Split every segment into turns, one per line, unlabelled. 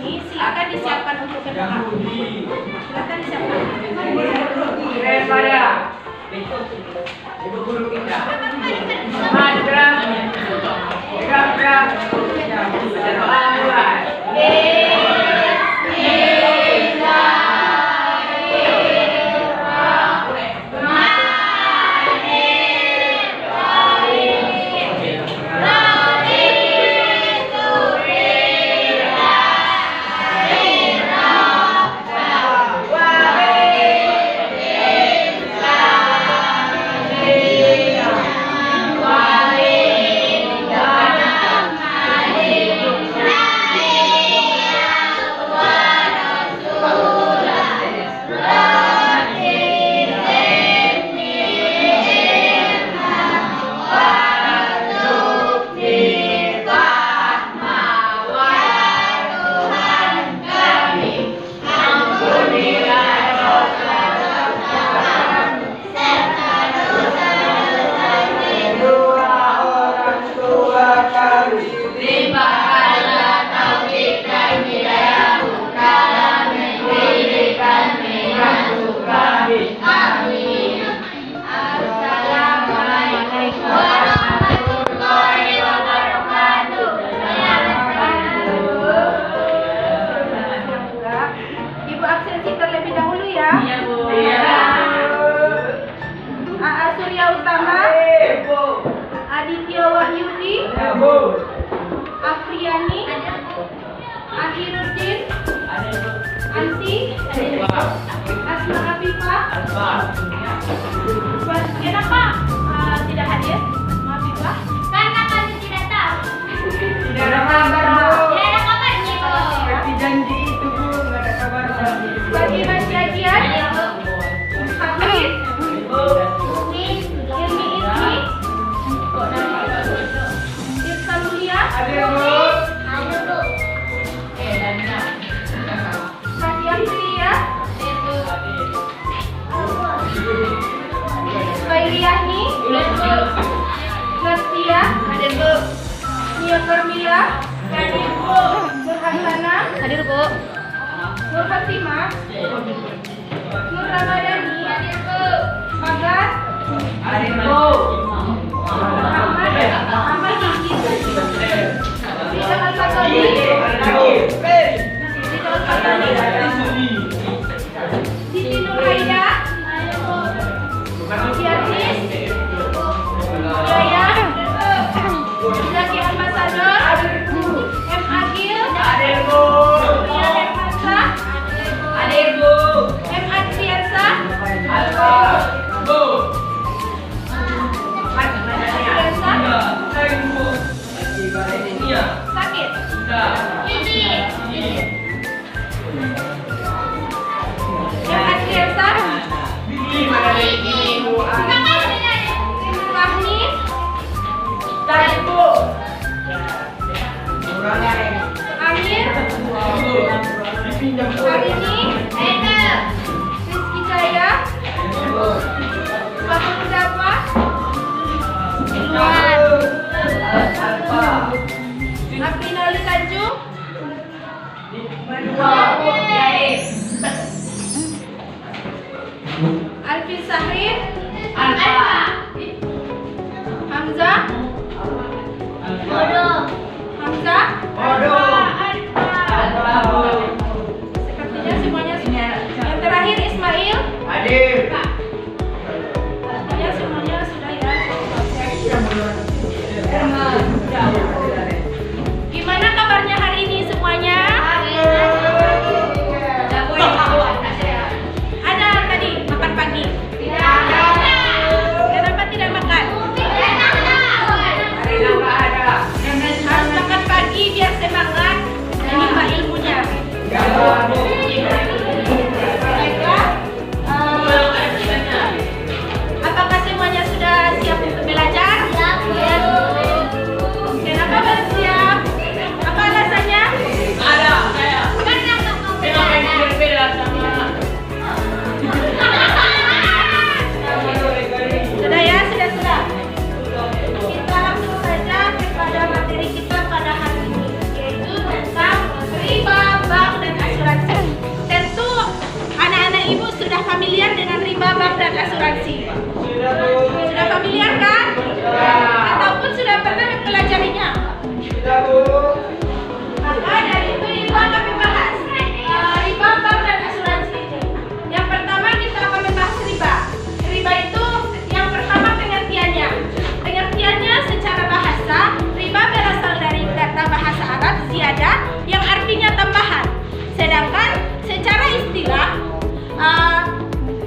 ini silakan disiapkan untuk berdoa. Silakan disiapkan.
Daripada ibu guru kita. Mantra, gerak-gerak, doa mulai.
Ibu absensi terlebih dahulu ya.
Iya, Bu.
Aa Surya Utama, Aditya Wahyudi, Afriani, Akhirudin, Anti, Asma Afifah. Kenapa tidak hadir? Asma Afifah?
Karena kami tidak tahu.
Tidak ada kabar, Bu.
Tidak ada kabarnya, Bu.
Seperti janji itu, Bu. Nggak ada kabar lagi.
Bagi Mas Jajian, Hamid, Ilmi Ismi, Tirta Mulia,
Hadir, Bu.
Ayo, Bu.
Nadia Filia, Bailiani, Nastia, Nia Karmila, Nur Hasana,
Hadir, Bu.
Nur Fatimah, Nur Ramadhani, Magas,
Hadir, Bu.
Ahmad Hiki, Rizal Al-Fatani, Rizal Al-Fatani, Siti Nurhaida, Yatis, Jaya, Zaki Al-Masador, M. Agil,
Hadir, Bu.
Ria Hermansa,
Hadir, Bu.
M. Adriansa,
Alfa. Bu.
Adriansa,
Hadir, Bu. Iya.
sakit.
Sudah.
M. Adriansa,
Gimana ini, Bu?
Fahmi,
Tadi, Bu. Kurangnya
Amir,
dipinjam, Bu.
Harini, Rizky Jaya, Bapak Mudafa,
Alfa.
Aprina Ali Tanjung, Alvin Sahrir,
Alfa.
Hamzah, Hamzah,
Bodoh. Alfa, Bu.
sepertinya semuanya sudah. Yang terakhir Ismail,
Hadir.
sepertinya semuanya sudah ya. Gimana kabarnya hari ini semuanya? Ada tadi makan pagi? asuransi.
Sudah, Bu.
Sudah familiar kan? Ataupun sudah pernah mempelajarinya?
Sudah, Bu.
Maka dari itu kami bahas riba, bank, dan asuransi. Yang pertama kita akan membahas riba. Riba itu yang pertama pengertiannya. Pengertiannya secara bahasa, riba berasal dari kata bahasa Arab ziyadah yang artinya tambahan. Sedangkan secara istilah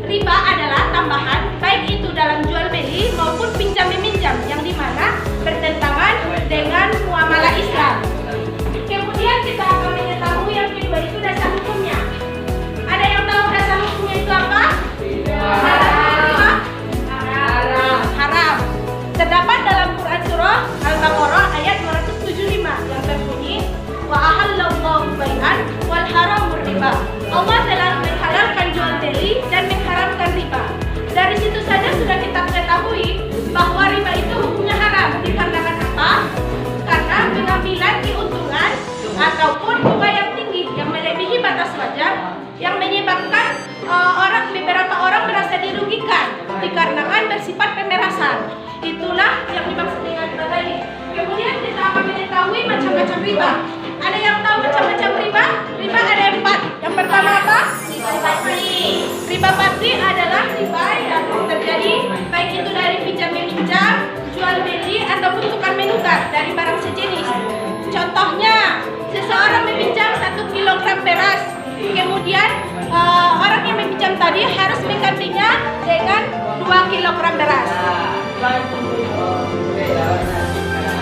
riba adalah tambahan baik itu dalam jual beli maupun pinjam meminjam yang dimana bertentangan dengan muamalah Islam. Kemudian kita akan mengetahui yang kedua itu dasar hukumnya. Ada yang tahu dasar hukumnya itu apa? Haram. Terdapat dalam Quran surah Al-Baqarah ayat 275 yang berbunyi wa ahallallahu bai'an wal haramur riba. Allah telah menghalalkan jual beli dan mengharamkan riba. Dari situ saja sudah kita ketahui bahwa riba itu hukumnya haram. Dikarenakan apa? Karena pengambilan keuntungan ataupun bunga yang tinggi yang melebihi batas wajar yang menyebabkan beberapa orang merasa dirugikan dikarenakan bersifat pemerasan. Itulah yang dimaksud dengan riba tadi. Kemudian kita akan mengetahui macam-macam riba. Ada yang tahu macam-macam riba? Riba ada 4. Yang pertama apa? Riba fardhi adalah riba yang terjadi baik itu dari pinjam meminjam, jual beli ataupun tukar menukar dari barang sejenis. Contohnya, seseorang meminjam 1 kilogram beras, kemudian orang yang meminjam tadi harus menggantinya dengan 2 kilogram beras.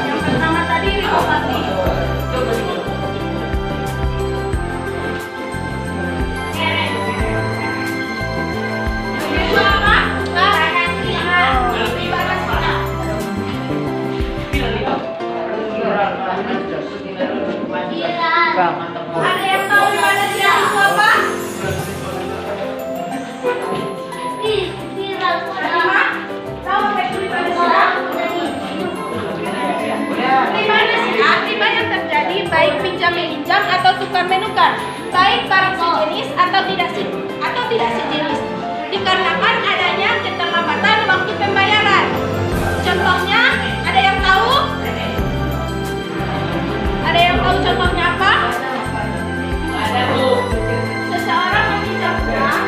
Yang pertama tadi riba fardhi. Ada yang tahu riba nasiah itu apa? Tahu apa itu riba nasiah? Riba nasiah, riba yang terjadi baik pinjam meminjam atau tukar menukar, baik barang sejenis atau tidak sejenis, dikarenakan adanya keterlambatan waktu pembayaran. Contohnya, ada yang tahu? Ada yang tahu contohnya apa?
Ada, Bu.
Seseorang meminjam uang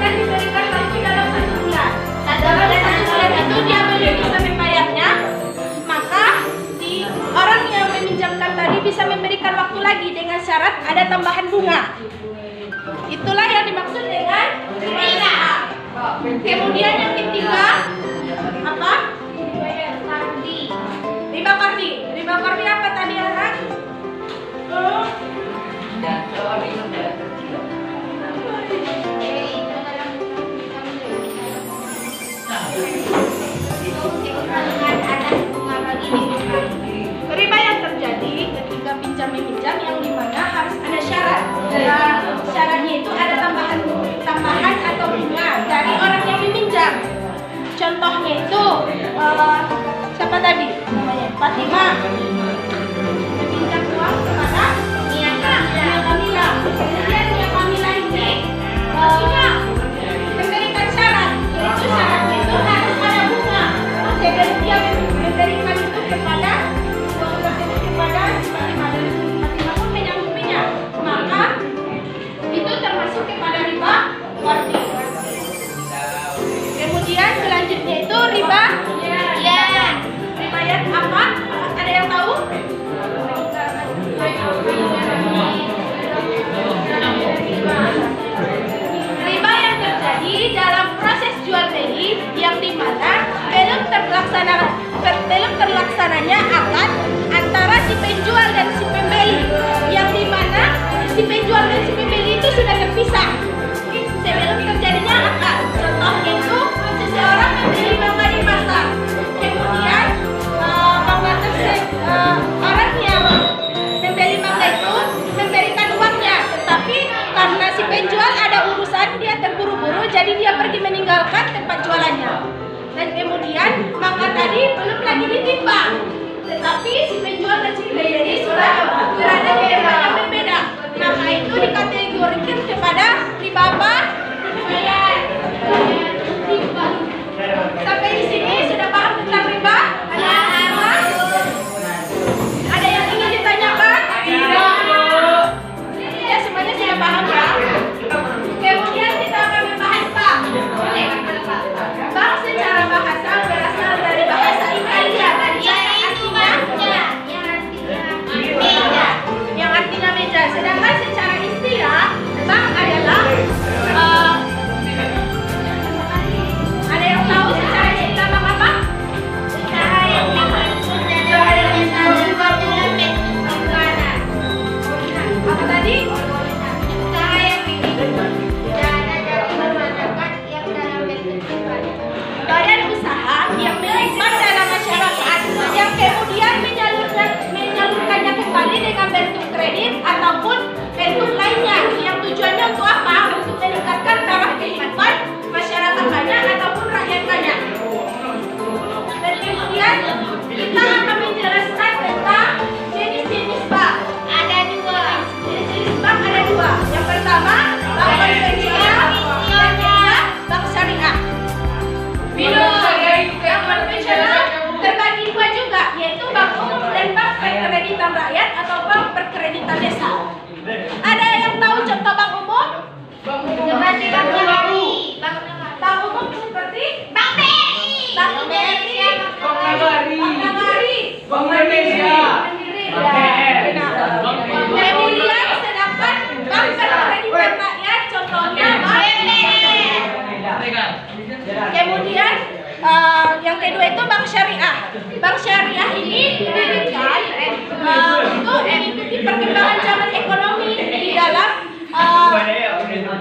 dan diberikan waktu dalam 1 bulan. Dalam 1 bulan itu dia belum bisa membayarnya, maka orang yang meminjamkan tadi bisa memberikan waktu lagi dengan syarat ada tambahan bunga. Itulah yang dimaksud dengan riba. Kemudian yang ketiga apa? Riba fardhi. Riba fardhi apa tadi anak? Riba yang terjadi ketika pinjam meminjam yang dimana harus ada syarat. Syaratnya itu ada tambahan atau bunga dari orang yang meminjam. Contohnya itu siapa tadi namanya? Fatimah meminjam uang kepada Mia Kamila. Kemudian Mia Kamila ini memberikan syarat, yaitu syaratnya itu harus ada bunga. Jadi dia memberikan itu kepada uang tersebut kepada Fatimah dan Fatimah pun menyanggupinya. Maka itu termasuk kepada riba fardhi. Kemudian selanjutnya itu riba yan. Riba yan apa? Ada yang tahu? Riba yang terjadi dalam proses jual beli yang dimana belum terlaksananya akad antara si penjual dan si pembeli, yang dimana si penjual dan si pembeli itu sudah terpisah sebelum terjadinya akad. Contohnya itu seseorang membeli mangga di pasar, kemudian orang yang membeli mangga itu memberikan uangnya, tetapi karena si penjual ada urusan dia terburu-buru, jadi dia pergi meninggalkan tempat jualannya. Dan kemudian mangga tadi belum lagi ditimbang, tetapi si penjual dan si pembeli sudah berada di tempat yang berbeda. Maka itu dikategorikan kepada riba apa? Riba dari
Usaha yang minimal. Dana dari masyarakat yang dalam bentuk pribadi.
badan usaha yang melibat dalam masyarakat yang kemudian menyalurkannya kembali dengan bentuk kredit ataupun bentuk lainnya yang tujuannya untuk apa? Untuk meningkatkan taraf kehidupan masyarakat banyak ataupun rakyat banyak. Dan kemudian kita akan menjelaskan tentang jenis-jenis bank.
Ada dua.
Jenis-jenis bank ada dua. Yang pertama bank konvensional, yang kedua bank syariah. Yang konvensional terbagi dua juga, yaitu bank umum dan bank perkreditan rakyat atau bank perkreditan desa. Ada yang tahu contoh bank umum?
Seperti Bank Nagari. Bank
Bank umum seperti
Bank BRI.
Bank BRI,
Bank Nagari.
Bank Nagari,
Bank Indonesia.
Mandiri,
Bank
ya.
BR.
Benar.
Bank
Kemudian sedangkan bank perkreditan rakyat contohnya bank Kemudian yang kedua itu bank syariah. Bank syariah ini didirikan untuk mengikuti perkembangan zaman ekonomi di dalam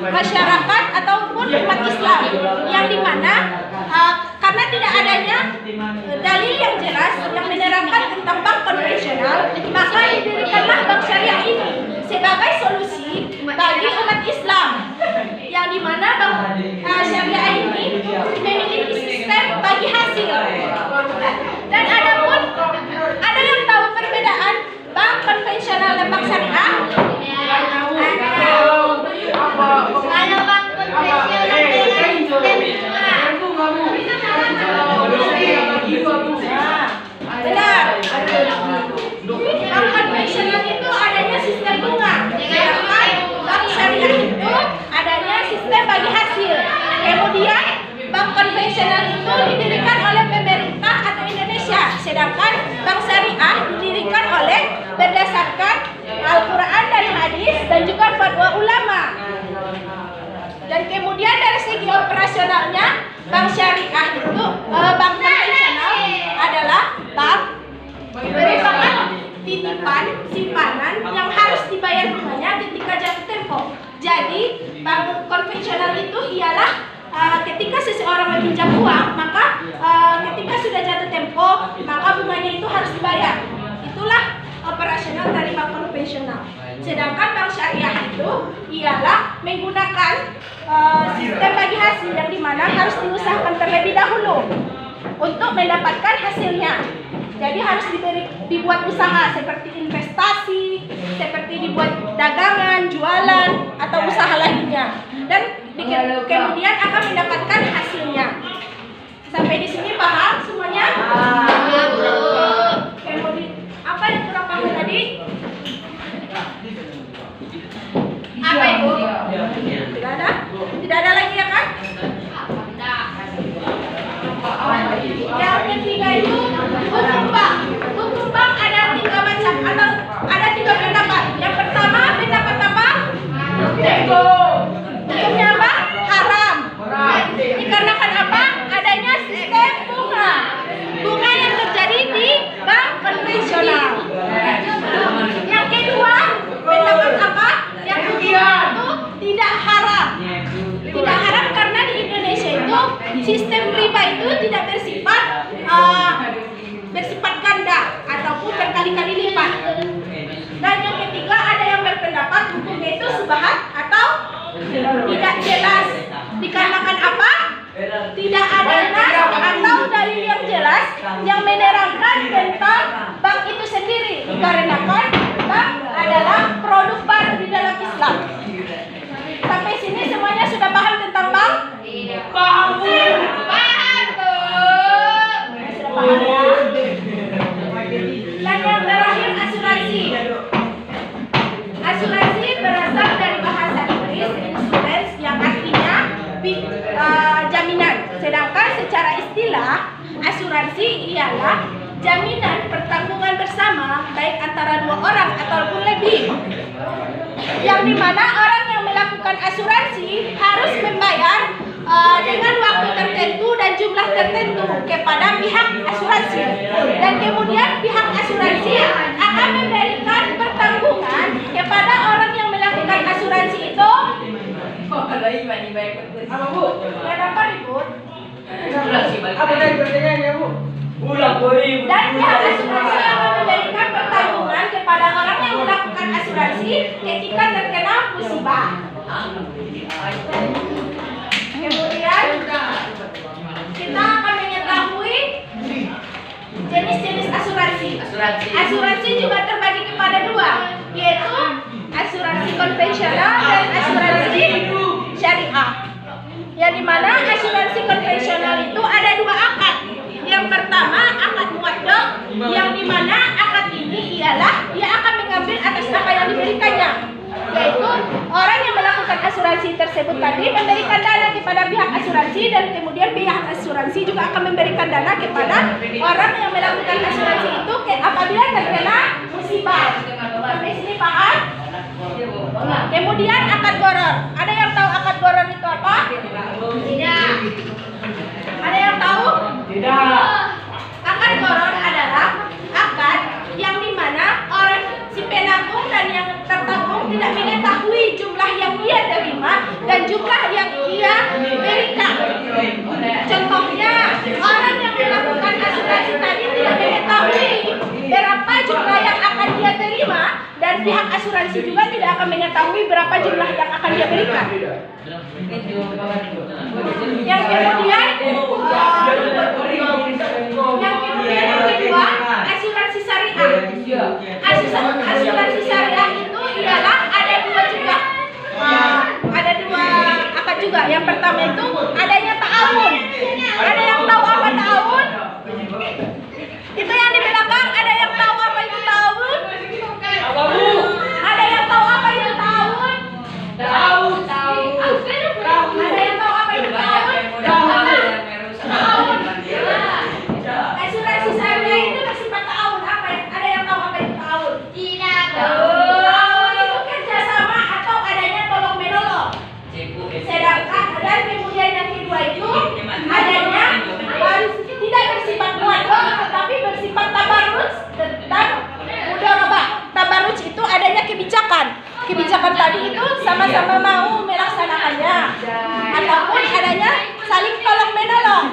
masyarakat ataupun umat Islam, yang dimana karena tidak adanya dalil yang jelas yang menerangkan tentang bank konvensional, maka didirikanlah bank syariah ini sebagai solusi bagi umat Islam, yang dimana bank syariah ini memiliki sistem bagi hasil. Dan ada yang tahu perbedaan bank konvensional dan bank syariah?
Kalau bank konvensional dengan sistem bunga.
Benar. Bank konvensional itu adanya sistem bunga, sedangkan bank syariah itu adanya sistem bagi hasil. Kemudian bank konvensional itu didirikan oleh pemerintah atau Indonesia, sedangkan bank syariah didirikan oleh berdasarkan Al-Quran dan hadis dan juga fatwa ulama. Dan kemudian dari segi operasionalnya, bank syariah itu bank konvensional adalah bank merupakan titipan simpanan yang harus dibayar bunganya ketika jatuh tempo. Jadi bank konvensional itu ialah ketika seseorang meminjam uang, maka ketika sudah jatuh tempo, maka bunganya itu harus dibayar. Itulah operasional dari bank konvensional. Sedangkan bank syariah itu ialah menggunakan sistem bagi hasil, yang dimana harus diusahakan terlebih dahulu untuk mendapatkan hasilnya. Jadi harus dibuat usaha seperti investasi, seperti dibuat dagangan, jualan, atau usaha lainnya. Dan kemudian akan mendapatkan hasilnya. Sampai di sini paham semuanya? Kemudian apa yang kurang paham tadi? Apa Ibu? Tidak ada? Tidak ada lagi ya kan? Yang ketiga itu hukum bank. Hukum bank ada 3 macam atau ada 3 pendapat. Yang pertama pendapat apa? Hukumnya apa? Haram. Dikarenakan apa? Adanya sistem bunga. Bunga yang terjadi di bank konvensional. Yang kedua pendapat apa? Yang kedua itu tidak haram. Tidak haram karena di Indonesia itu sistem riba itu tidak bersifat ganda ataupun berkali-kali lipat. Dan yang ketiga ada yang berpendapat hukumnya itu subhat atau tidak jelas. Dikarenakan apa? Tidak ada nas atau dalil yang jelas yang menerangkan tentang bank itu sendiri. Dikarenakan bank adalah produk baru di dalam Islam. Sampai sini semuanya sudah paham tentang bank? Paham Bu. Paham Bu. Sudah paham ya? Dan yang terakhir asuransi. Asuransi berasal dari bahasa Inggris insurance, yang artinya jaminan. Sedangkan secara istilah asuransi ialah jaminan pertanggungan bersama baik antara 2 orang ataupun lebih, yang dimana orang yang melakukan asuransi harus membayar dengan waktu tertentu dan jumlah tertentu kepada pihak asuransi, dan kemudian pihak asuransi akan memberikan pertanggungan kepada orang yang melakukan
Apa tadi pertanyaannya, Bu?
Ulang beri.
Dan pihak asuransi akan memberikan pertanggungan kepada orang yang melakukan asuransi ketika terkena musibah. Kemudian kita akan mengetahui jenis-jenis asuransi. Asuransi juga terbagi kepada dua, yaitu asuransi konvensional dan asuransi syariah. Yang dimana asuransi konvensional itu ada dua akad. Yang pertama akad muwaddah, yang dimana akad ini ialah dia akan mengambil atas apa yang diberikannya, yaitu orang yang melakukan asuransi tersebut tadi memberikan dana kepada pihak asuransi dan kemudian pihak asuransi juga akan memberikan dana kepada orang yang melakukan asuransi itu apabila terkena musibah. Sampai sini paham? Kemudian akad gharar. Ada yang tahu akad gharar itu apa? Tidak. Ada yang tahu?
Tidak.
Akad gharar adalah akad yang dimana orang si penanggung dan yang tertanggung tidak mengetahui jumlah yang dia terima dan jumlah yang ia berikan. Contohnya, orang yang melakukan asuransi tadi tidak mengetahui berapa jumlah yang akan dia terima dan pihak asuransi juga tidak akan mengetahui berapa jumlah yang akan dia berikan. Yang kemudian yang kedua, asuransi syariah. Asuransi syariah itu ialah ada dua juga. Ada dua akad juga. Yang pertama itu adanya ta'awun. Ada yang tahu apa ta'awun? Itu yang di belakang. Ada yang tahu apa itu ta'awun? Ada yang tahu apa itu ta'awun?
Tahu.
Ada yang tahu apa itu ta'awun? Ta'awun. Asuransi syariah itu bersifat ta'awun. Apa? Ada yang tahu apa itu ta'awun?
Tidak.
Ta'awun itu kerjasama atau adanya tolong menolong. Sedangkan dan kemudian yang kedua itu adanya tidak bersifat muwaddah tetapi bersifat tabarruj tentang mudharabah. Tabarruj itu adanya kebijakan. Kebijakan tadi itu sama-sama mau melaksanakannya ataupun adanya saling tolong menolong.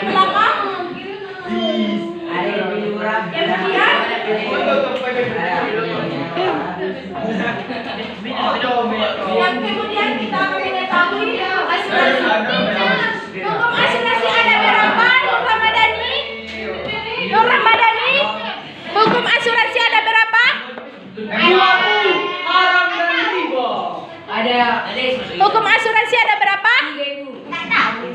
Belakang. Kemudian yang kemudian kita akan mengetahui asuransi. Hukum asuransi ada berapa? Nur Ramadhani? Nur Ramadhani? Hukum asuransi ada berapa?
Haram dan riba.
Ada.
Hukum asuransi ada berapa?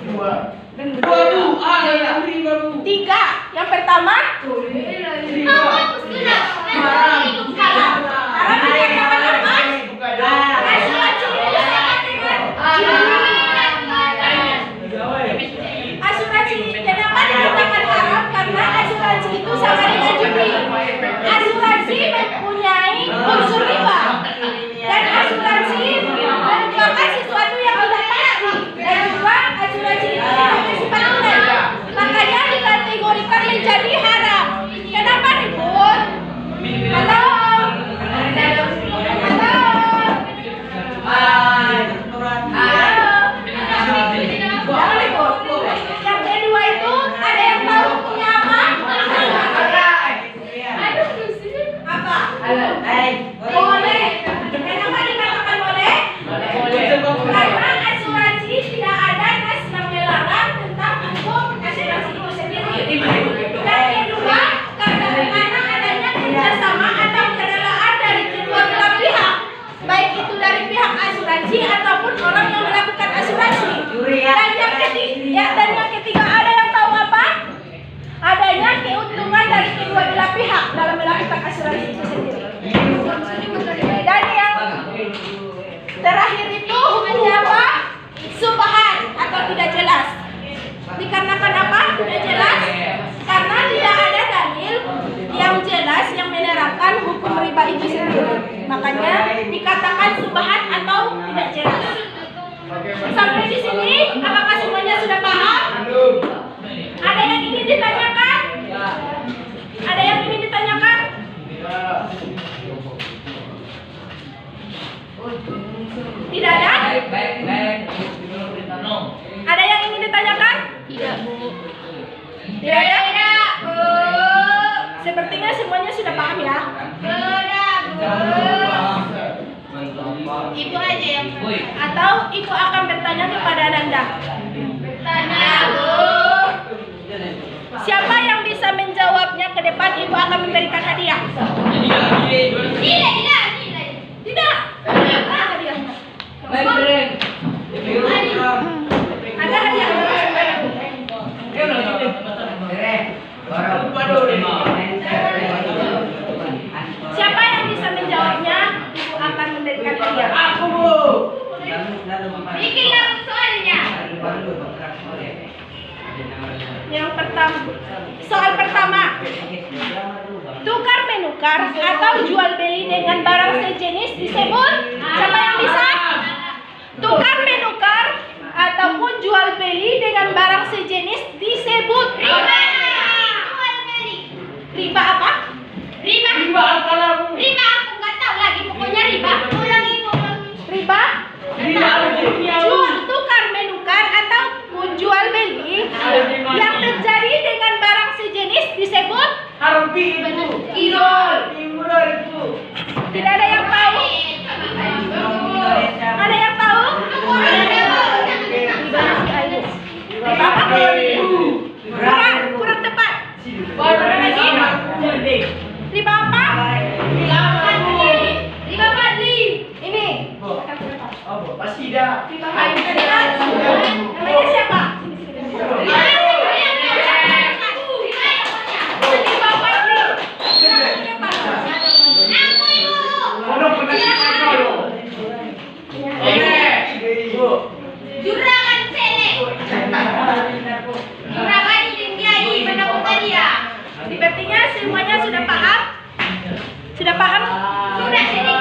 Dua, Bu. Haram dan riba, Bu.
3. Yang pertama haram itu yang apa? Asuransi itu sama dengan asuransi. Kenapa dikatakan haram? Karena asuransi itu sama dengan judi. Asuransi mempunyai unsur riba dan asuransi merupakan sesuatu yang tidak pasti dan juga asuransi itu tidak bersifat tunai. Makanya dikategorikan menjadi haram. Kenapa ribut? Halo? Halo? Jangan ribut. Yang kedua itu ada yang tahu hukumnya apa? Apa? Boleh. Kenapa dikatakan boleh? Karena asuransi tidak ada nas yang melarang tentang hukum asuransi itu sendiri. Dan kedua, karena adanya kerjasama atau kerelaan dari kedua belah pihak, baik itu dari pihak asuransi ataupun orang yang melakukan asuransi. Dan yang ketiga ada yang tahu apa? Adanya keuntungan dari kedua belah pihak dalam melakukan asuransi itu sendiri. Dan yang terakhir itu hukumnya apa? Subhan atau tidak jelas. Dikarenakan apa? Tidak jelas. Karena tidak ada dalil yang jelas yang menerangkan hukum riba itu sendiri. Makanya dikatakan subhan atau tidak jelas. Sampai di sini, apakah semuanya sudah paham? Ada yang ingin ditanyakan? Ada yang ingin ditanyakan? Tidak ada? Ada yang ingin ditanyakan? semuanya sudah paham ya?
Ibu aja yang
Atau ibu akan bertanya kepada Ananda?
bertanya, Bu.
Siapa yang bisa menjawabnya ke depan, ibu akan memberikan hadiah.
Nilai.
Tidak. Ada hadiah. Ada hadiah. Siapa yang bisa menjawabnya, ibu akan memberikan hadiah.
Aku, Bu.
Bikin lagu soalnya.
Yang pertama, soal pertama, tukar menukar atau jual beli dengan barang sejenis disebut. Siapa yang bisa? Tukar menukar ataupun jual beli dengan barang sejenis disebut
Riba. Jual beli.
riba apa?
Riba.
Riba al-kalam.
Riba aku nggak tahu lagi. Pokoknya riba. Ulangi.
Riba
Riba al-dunia.
jual tukar menukar ataupun jual beli yang terjadi dengan barang sejenis disebut.
Harbi itu.
Irol.
Imrol itu.
Tidak ada yang tahu? Ada yang tahu? Riba apa? Kurang tepat. Riba apa? Riba fadli. Ini.
Pasida.
Riba fadli. Namanya siapa? Riba fadli. Siapa?
Orang penasih kacau.
Juragan Sele. Juragan Kiai mendapat hadiah.
Sepertinya semuanya sudah paham? Sudah paham?
Sudah sini.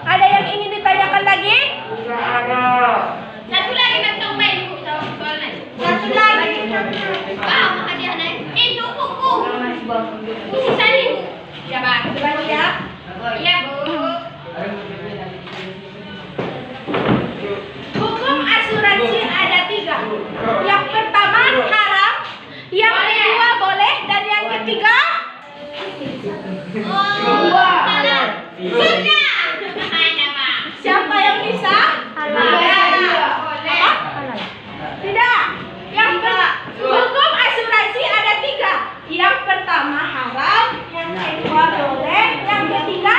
Ada yang ingin ditanyakan lagi?
Satu lagi nak main buku soalnya. Satu lagi. Ah, hadiah naik. Itu buku. Buku salin. Ya, Bang.
Lagi ya.
Iya, Bu.
Hukum asuransi ada 3. Yang pertama haram, yang kedua boleh, dan yang ketiga
Salah. Sudah. Mana, Bang?
siapa yang bisa?
Boleh.
Apa? Tidak. Hukum asuransi ada 3. Yang pertama haram, yang kedua boleh, yang ketiga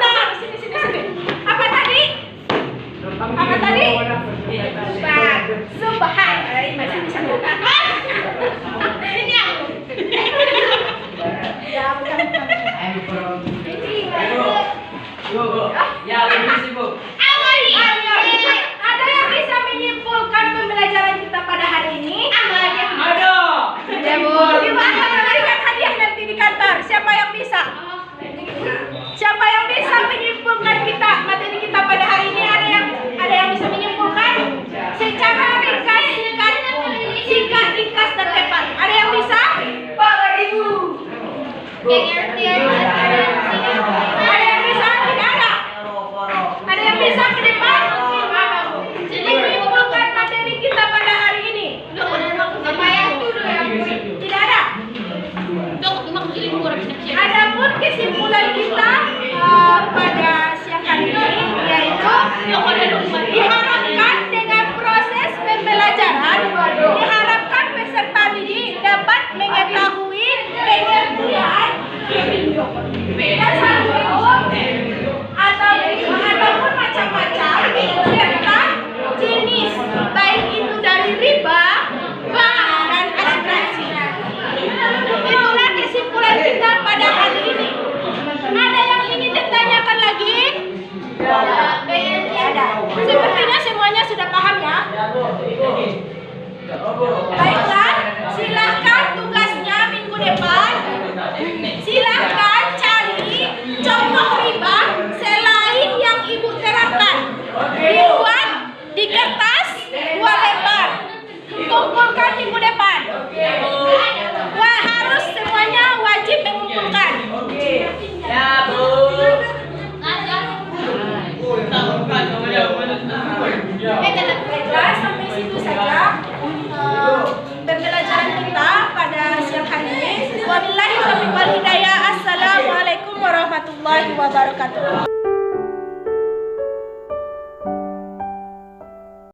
benar. Sini. Apa tadi? Apa tadi? Subhan. Masih bisa bukan?
Ini aku.
Ya, bukan.
Awali.
Ada yang bisa menyimpulkan pembelajaran kita pada hari ini?
Awali.
Ada.
Ibu akan memberikan hadiah nanti di kantor. Siapa yang bisa? Siapa yang bisa menyimpulkan kita materi kita pada hari ini? Ada yang bisa menyimpulkan secara ringkas, singkat, ringkas dan tepat. Ada yang bisa? Ada yang bisa? Tidak ada. Ada yang bisa ke depan? Menyimpulkan materi kita pada hari ini. Tidak ada. Adapun kesimpulan kita pada siang hari ini yaitu diharapkan dengan proses pembelajaran diharapkan peserta didik dapat mengetahui pengertian dasar hukum ataupun macam-macam serta jenis baik itu dari riba, bank dan asuransi. Itulah kesimpulan kita pada hari ini. Ada yang ingin ditanyakan lagi? Ada. Sepertinya semuanya sudah paham ya. Baiklah, silahkan tugasnya minggu depan. Silahkan cari Wabillahi taufiq wal hidayah. Assalamualaikum warahmatullahi wabarakatuh.